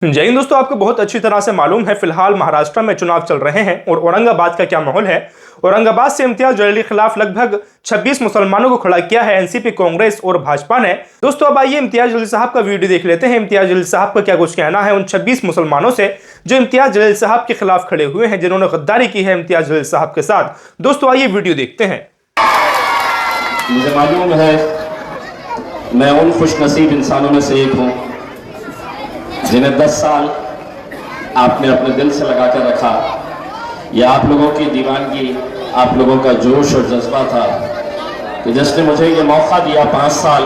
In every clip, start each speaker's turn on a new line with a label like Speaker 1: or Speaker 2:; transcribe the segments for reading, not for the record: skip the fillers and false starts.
Speaker 1: जय हिंद दोस्तों, आपको बहुत अच्छी तरह से मालूम है फिलहाल महाराष्ट्र में चुनाव चल रहे हैं और औरंगाबाद का क्या माहौल है। औरंगाबाद से इम्तियाज जलील के खिलाफ लगभग 26 मुसलमानों को खड़ा किया है एनसीपी, कांग्रेस और भाजपा ने। दोस्तों अब आइए इम्तियाज जलील साहब का वीडियो देख लेते हैं। इम्तियाज जलील साहब का क्या कुछ कहना है उन 26 मुसलमानों से जो इम्तियाज जलील साहब के खिलाफ खड़े हुए हैं, जिन्होंने गद्दारी की है इम्तियाज जलील साहब के साथ। दोस्तों आइए वीडियो देखते हैं।
Speaker 2: मुझे मालूम है मैं उन खुशनसीब इंसानों में से एक हूँ जिन्हें 10 साल आपने अपने दिल से लगा कर रखा। यह आप लोगों की दीवानगी, आप लोगों का जोश और जज्बा था कि जिसने मुझे ये मौका दिया 5 साल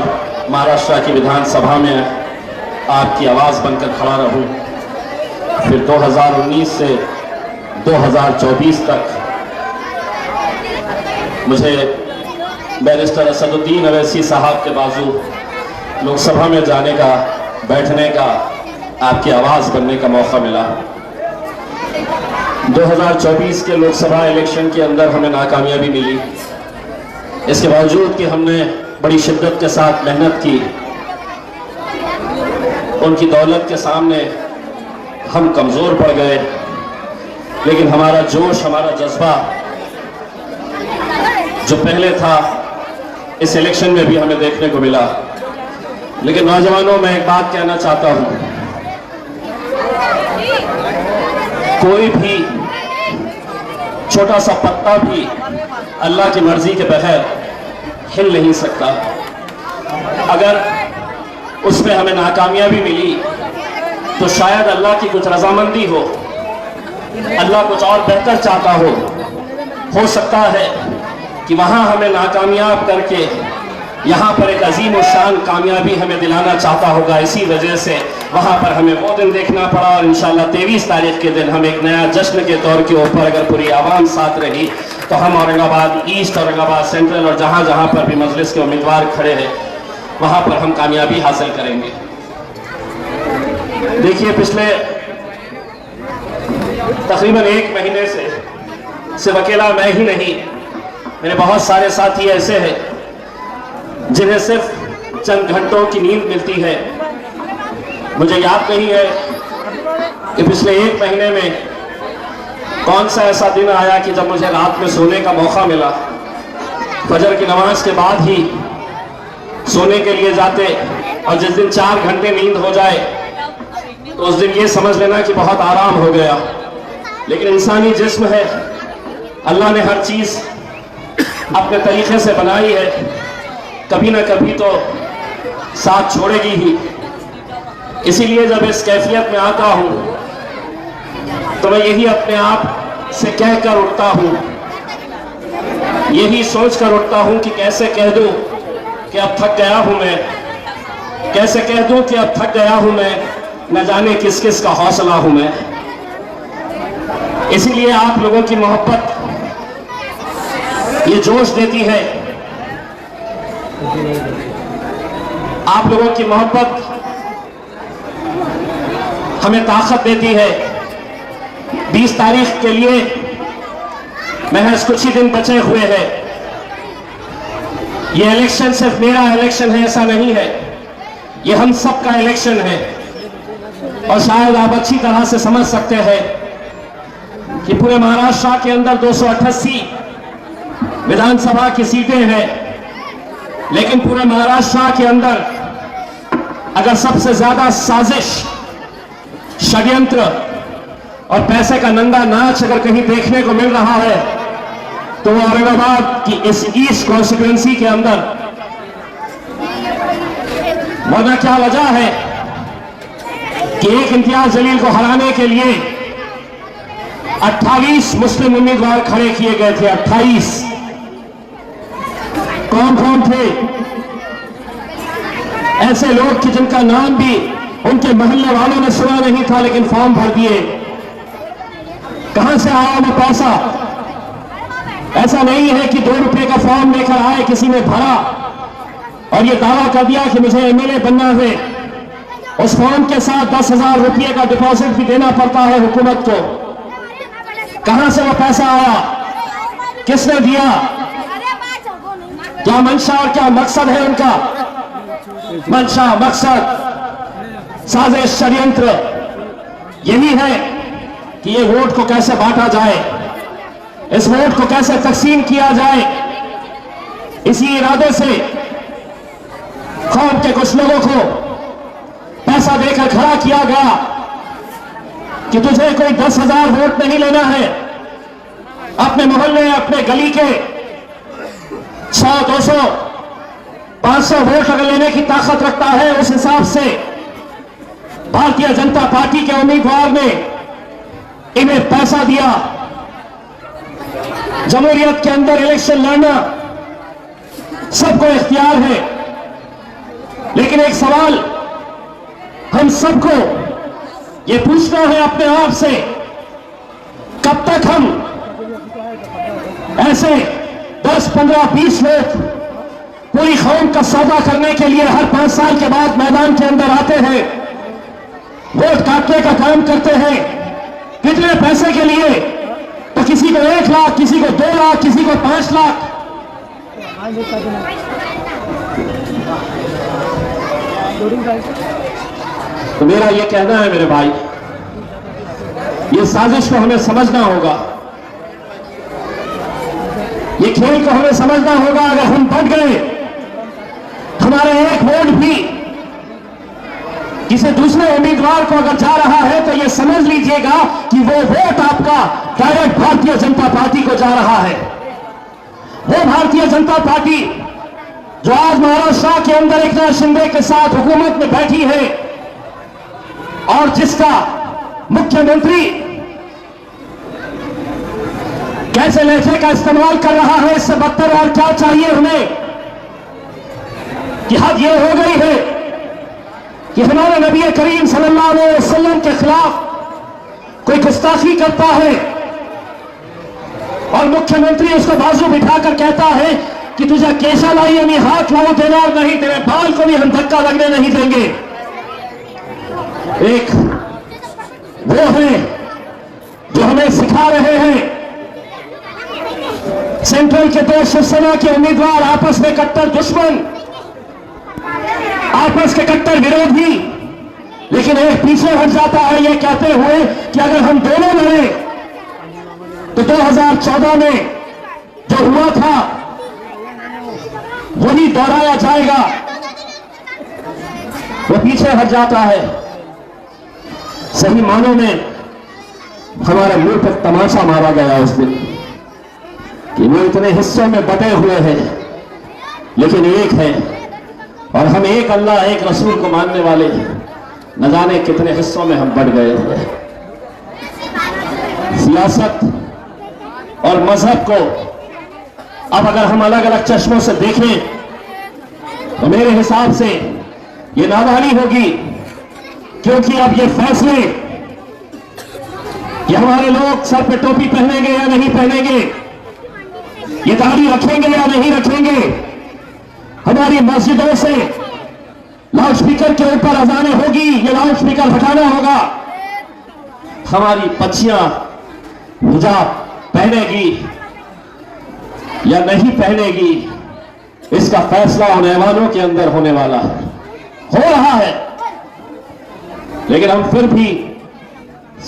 Speaker 2: महाराष्ट्र की विधानसभा में आपकी आवाज़ बनकर खड़ा रहूं। फिर 2019 से 2024 तक मुझे बैरिस्टर असदुद्दीन अवैसी साहब के बाजू लोकसभा में जाने का, बैठने का, आपकी आवाज़ बनने का मौका मिला। 2024 के लोकसभा इलेक्शन के अंदर हमें नाकामयाबी मिली। इसके बावजूद कि हमने बड़ी शिद्दत के साथ मेहनत की, उनकी दौलत के सामने हम कमज़ोर पड़ गए, लेकिन हमारा जोश, हमारा जज्बा जो पहले था इस इलेक्शन में भी हमें देखने को मिला। लेकिन नौजवानों, मैं एक बात कहना चाहता हूं, कोई भी छोटा सा पत्ता भी अल्लाह की मर्जी के बगैर हिल नहीं सकता। अगर उसमें हमें नाकामयाबी मिली तो शायद अल्लाह की कुछ रजामंदी हो, अल्लाह कुछ और बेहतर चाहता हो सकता है कि वहां हमें नाकामयाब करके यहाँ पर एक अजीम और शान कामयाबी हमें दिलाना चाहता होगा। इसी वजह से वहाँ पर हमें वो दिन देखना पड़ा और इंशाल्लाह 23 तारीख के दिन हम एक नया जश्न के तौर के ऊपर, अगर पूरी आवाम साथ रही तो हम औरंगाबाद ईस्ट, औरंगाबाद सेंट्रल और जहाँ जहाँ पर भी मजलिस के उम्मीदवार खड़े हैं वहाँ पर हम कामयाबी हासिल करेंगे। देखिए, पिछले तकरीबन 1 महीने से सिर्फ अकेला मैं ही नहीं, मेरे बहुत सारे साथी ऐसे हैं जिन्हें सिर्फ चंद घंटों की नींद मिलती है। मुझे याद नहीं है कि पिछले 1 महीने में कौन सा ऐसा दिन आया कि जब मुझे रात में सोने का मौका मिला। फजर की नमाज के बाद ही सोने के लिए जाते और जिस दिन 4 घंटे नींद हो जाए तो उस दिन ये समझ लेना कि बहुत आराम हो गया। लेकिन इंसानी जिस्म है, अल्लाह ने हर चीज़ अपने तरीके से बनाई है, कभी ना कभी तो साथ छोड़ेगी ही। इसीलिए जब इस कैफियत में आता हूं तो मैं यही अपने आप से कह कर उठता हूं, यही सोच कर उठता हूं कि कैसे कह दूं कि अब थक गया हूं मैं, कैसे कह दूं कि अब थक गया हूं मैं, न जाने किस किस का हौसला हूं मैं। इसीलिए आप लोगों की मोहब्बत ये जोश देती है, आप लोगों की मोहब्बत हमें ताकत देती है। 20 तारीख के लिए महज कुछ ही दिन बचे हुए हैं। यह इलेक्शन सिर्फ मेरा इलेक्शन है ऐसा नहीं है, यह हम सब का इलेक्शन है। और शायद आप अच्छी तरह से समझ सकते हैं कि पूरे महाराष्ट्र के अंदर 288 विधानसभा की सीटें हैं, लेकिन पूरे महाराष्ट्र के अंदर अगर सबसे ज्यादा साजिश, षड्यंत्र और पैसे का नंगा नाच अगर कहीं देखने को मिल रहा है तो वो औरंगाबाद की इस ईस्ट कॉन्स्टिट्यूएंसी के अंदर। वरना क्या वजह है कि एक इम्तियाज जलील को हराने के लिए 28 मुस्लिम उम्मीदवार खड़े किए गए थे। 28 कौन कौन थे? ऐसे लोग कि जिनका नाम भी उनके मोहल्ले वालों ने सुना नहीं था, लेकिन फॉर्म भर दिए। कहां से आया वो पैसा? ऐसा नहीं है कि 2 रुपए का फॉर्म लेकर आए, किसी ने भरा और ये दावा कर दिया कि मुझे एमएलए बनना है। उस फॉर्म के साथ 10,000 रुपये का डिपॉजिट भी देना पड़ता है हुकूमत को। कहां से वो पैसा आया? किसने दिया? क्या मंशा और क्या मकसद है उनका? मंशा, मकसद, साजिश, षड्यंत्र यही है कि ये वोट को कैसे बांटा जाए, इस वोट को कैसे तकसीम किया जाए। इसी इरादे से कौम के कुछ लोगों को पैसा देकर खड़ा किया गया कि तुझे कोई 10,000 वोट नहीं लेना है, अपने मोहल्ले अपने गली के 100, 200, 500 वोट अगर लेने की ताकत रखता है, उस हिसाब से भारतीय जनता पार्टी के उम्मीदवार ने इन्हें पैसा दिया। जमहूरियत के अंदर इलेक्शन लड़ना सबको इख्तियार है, लेकिन एक सवाल हम सबको ये पूछना है अपने आप से, कब तक हम ऐसे 10, 15, 20 लोग पूरी कौम का सौदा करने के लिए हर 5 साल के बाद मैदान के अंदर आते हैं, वोट काटने का काम करते हैं। कितने पैसे के लिए? तो किसी को 1 लाख, किसी को 2 लाख, किसी को 5 लाख। तो मेरा ये कहना है मेरे भाई, ये साजिश को हमें समझना होगा, ये खेल को हमें समझना होगा। अगर हम बट गए, हमारा एक वोट भी किसी दूसरे उम्मीदवार को अगर जा रहा है, तो ये समझ लीजिएगा कि वो वोट आपका डायरेक्ट भारतीय जनता पार्टी को जा रहा है। वो भारतीय जनता पार्टी जो आज महाराष्ट्र के अंदर एकनाथ शिंदे के साथ हुकूमत में बैठी है और जिसका मुख्यमंत्री कैसे लहजे का इस्तेमाल कर रहा है, इससे बदतर और क्या चाहिए हमें। कि हद ये हो गई है कि हमारे नबी करीम सल्लल्लाहु अलैहि वसल्लम के खिलाफ कोई गुस्ताखी करता है और मुख्यमंत्री उसको बाजू बिठाकर कहता है कि तुझे केशा लाई यानी हाथ लाओ देना और नहीं, तेरे बाल को भी हम धक्का लगने नहीं देंगे। एक वो है जो हमें सिखा रहे हैं। सेंट्रल के 2 शिवसेना के उम्मीदवार आपस में कट्टर दुश्मन, आपस के कट्टर विरोधी, लेकिन एक पीछे हट जाता है ये कहते हुए कि अगर हम दोनों लड़े तो 2014 में जो हुआ था वही दोहराया जाएगा। वो पीछे हट जाता है। सही मानों में हमारे मुंह पर तमाशा मारा गया उस दिन कि वो इतने हिस्सों में बटे हुए हैं, लेकिन एक है और हम एक अल्लाह एक रसूल को मानने वाले न जाने कितने हिस्सों में हम बट गए हैं। सियासत और मजहब को अब अगर हम अलग अलग चश्मों से देखें तो मेरे हिसाब से ये नादानी होगी, क्योंकि अब ये फैसले कि हमारे लोग सर पे टोपी पहनेंगे या नहीं पहनेंगे, ये दाढ़ी रखेंगे या नहीं रखेंगे, हमारी मस्जिदों से लाउडस्पीकर के ऊपर अजानें होगी, ये लाउडस्पीकर हटाना होगा, हमारी बच्चियां हिजाब पहनेगी या नहीं पहनेगी, इसका फैसला उन ऐवानों के अंदर होने वाला है, हो रहा है। लेकिन हम फिर भी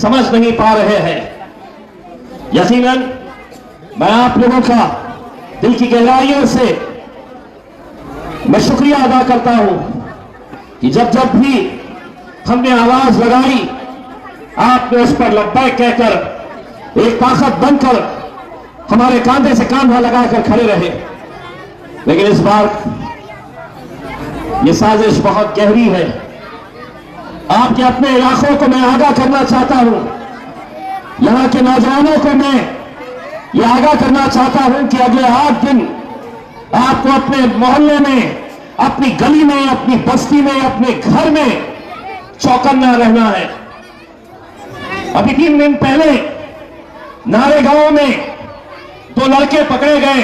Speaker 2: समझ नहीं पा रहे हैं। यकीनन मैं आप लोगों का दिल की गहराइयों से मैं शुक्रिया अदा करता हूं कि जब जब भी हमने आवाज लगाई, आपने उस पर लब्बैक कहकर एक ताकत बनकर हमारे कांधे से कांधा लगाकर खड़े रहे। लेकिन इस बार यह साजिश बहुत गहरी है। आपके अपने इलाकों को मैं आगाह करना चाहता हूं, यहां के नौजवानों को मैं यह आगाह करना चाहता हूं कि अगले 8 दिन आपको अपने मोहल्ले में, अपनी गली में, अपनी बस्ती में, अपने घर में चौकन्ना रहना है। अभी 3 दिन पहले नारे गांव में 2 लड़के पकड़े गए,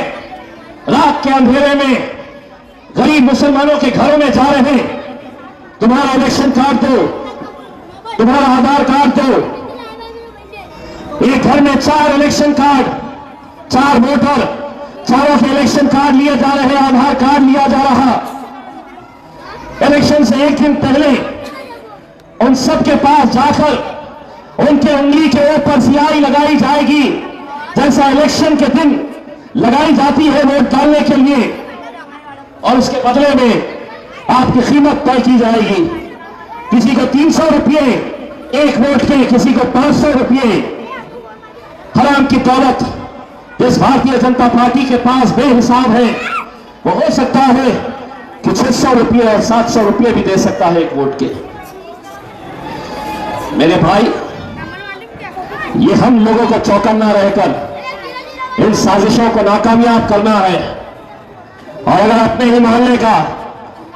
Speaker 2: रात के अंधेरे में गरीब मुसलमानों के घरों में जा रहे, तुम्हारा इलेक्शन कार्ड दो, तुम्हारा आधार कार्ड दो। एक घर में 4 इलेक्शन कार्ड, 4 वोटर, चारों के इलेक्शन कार्ड लिए जा रहे, आधार कार्ड लिया जा रहा। इलेक्शन से 1 दिन पहले उन सब के पास जाकर उनके उंगली के ऊपर स्याही लगाई जाएगी, जैसा इलेक्शन के दिन लगाई जाती है वोट डालने के लिए, और उसके बदले में आपकी कीमत तय की जाएगी। किसी को 300 रुपये एक वोट के, किसी को 500 रुपये। हराम की दौलत जिस भारतीय जनता पार्टी के पास बेहिसाब है, वो हो सकता है कि 600 रुपये और 700 रुपये भी दे सकता है एक वोट के। मेरे भाई, ये हम लोगों को चौकन्ना रहकर इन साजिशों को नाकामयाब करना है। और अगर अपने ही मोहल्ले का,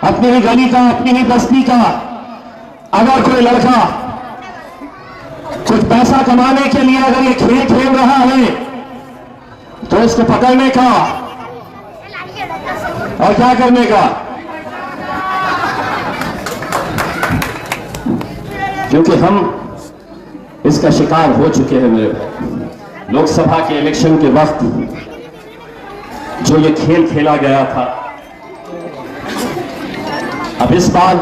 Speaker 2: अपनी ही गली का, अपनी ही बस्ती का अगर कोई लड़का कुछ पैसा कमाने के लिए अगर ये खेल खेल रहा है, तो इसको पकड़ने का और क्या करने का, क्योंकि हम इसका शिकार हो चुके हैं मेरे भाई। लोकसभा के इलेक्शन के वक्त जो ये खेल खेला गया था, अब इस बार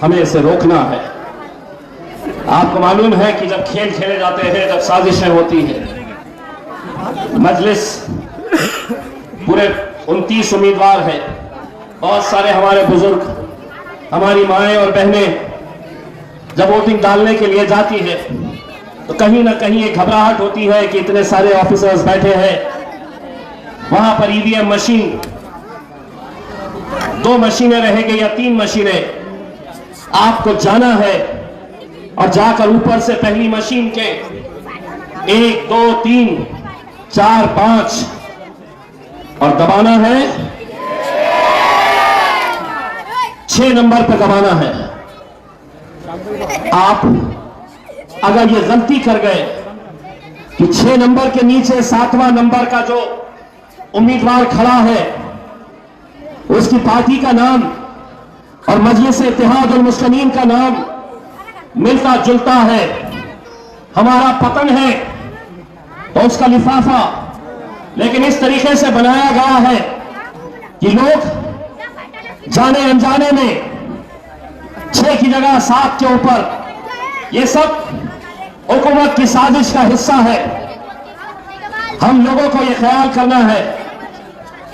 Speaker 2: हमें इसे रोकना है। आपको मालूम है कि जब खेल खेले जाते हैं, जब साजिशें होती हैं, मजलिस पूरे 29 उम्मीदवार हैं, बहुत सारे हमारे बुजुर्ग, हमारी माएं और बहनें जब वोटिंग डालने के लिए जाती है तो कहीं ना कहीं एक घबराहट होती है कि इतने सारे ऑफिसर्स बैठे हैं, वहां पर ईवीएम मशीन, 2 मशीनें रहेंगी या 3 मशीनें, आपको जाना है और जाकर ऊपर से पहली मशीन के 1 2 3 4 5 और दबाना है 6 नंबर पर दबाना है। आप अगर ये गलती कर गए कि 6 नंबर के नीचे 7वां नंबर का जो उम्मीदवार खड़ा है उसकी पार्टी का नाम और मजलिस इत्तेहादुल मुस्लिमीन का नाम मिलता जुलता है, हमारा पतन है, तो उसका लिफाफा लेकिन इस तरीके से बनाया गया है कि लोग जाने अनजाने में 6 की जगह 7 के ऊपर, ये सब हुकूमत की साजिश का हिस्सा है। हम लोगों को यह ख्याल करना है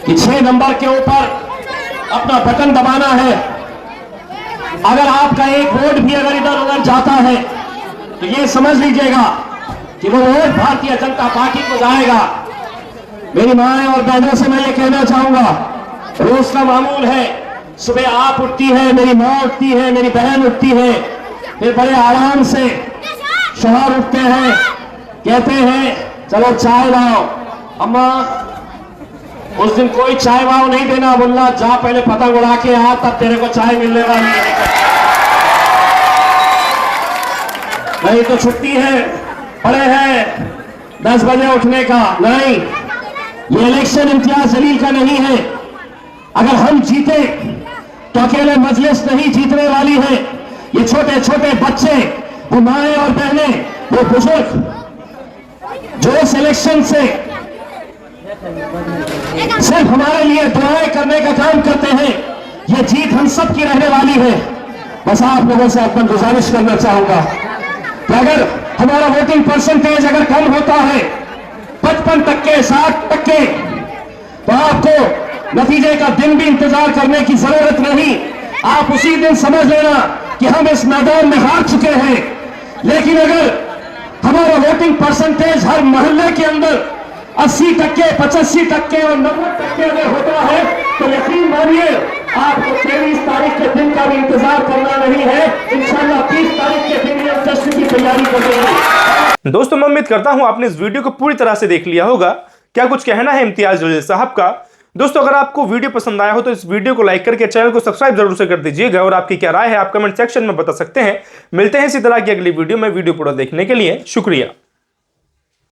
Speaker 2: कि 6 नंबर के ऊपर अपना बटन दबाना है। अगर आपका एक वोट भी अगर इधर उधर जाता है तो ये समझ लीजिएगा कि वो वोट भारतीय जनता पार्टी को जाएगा। मेरी माएं और बहनों से मैं ये कहना चाहूंगा, रोज का मामूल है, सुबह आप उठती है, मेरी माँ उठती है, मेरी बहन उठती है, फिर बड़े आराम से शौहर उठते हैं, कहते हैं चलो चाय लाओ। अम्मा उस दिन कोई चाय वाव नहीं देना, बोलना जा पहले पतंग उड़ा के आ, तब तेरे को चाय मिलने वाली है। नहीं तो छुट्टी है, पड़े हैं 10 बजे उठने का। नहीं, ये इलेक्शन इम्तियाज जलील का नहीं है। अगर हम जीते तो अकेले मजलिस नहीं जीतने वाली है, ये छोटे छोटे बच्चे, वो माएं और बहनें, वो बुजुर्ग जो इस इलेक्शन से सिर्फ हमारे लिए दुआएं करने का काम करते हैं, ये जीत हम सब की रहने वाली है। बस आप लोगों से अपना गुजारिश करना चाहूंगा कि अगर हमारा वोटिंग परसेंटेज अगर कम होता है 55%, 60%, तो आपको नतीजे का दिन भी इंतजार करने की जरूरत नहीं। आप उसी दिन समझ लेना कि हम इस मैदान में हार चुके हैं। लेकिन अगर हमारा वोटिंग परसेंटेज हर मोहल्ले के अंदर 80%, 85% और 90% अगर होता है तो यकीन मानिए आपको 23 तारीख के दिन का भी इंतजार करना नहीं है। इंशाल्लाह 30 तारीख के दिन हम जश्न की तैयारी करेंगे।
Speaker 1: दोस्तों, मैं उम्मीद करता हूं आपने इस वीडियो को पूरी तरह से देख लिया होगा। क्या कुछ कहना है इम्तियाज जलील साहब का। दोस्तों, अगर आपको वीडियो पसंद आया हो तो इस वीडियो को लाइक करके चैनल को सब्सक्राइब जरूर से कर दीजिएगा और आपकी क्या राय है आप कमेंट सेक्शन में बता सकते हैं। मिलते हैं इसी तरह की अगली वीडियो में। वीडियो पूरा देखने के लिए शुक्रिया।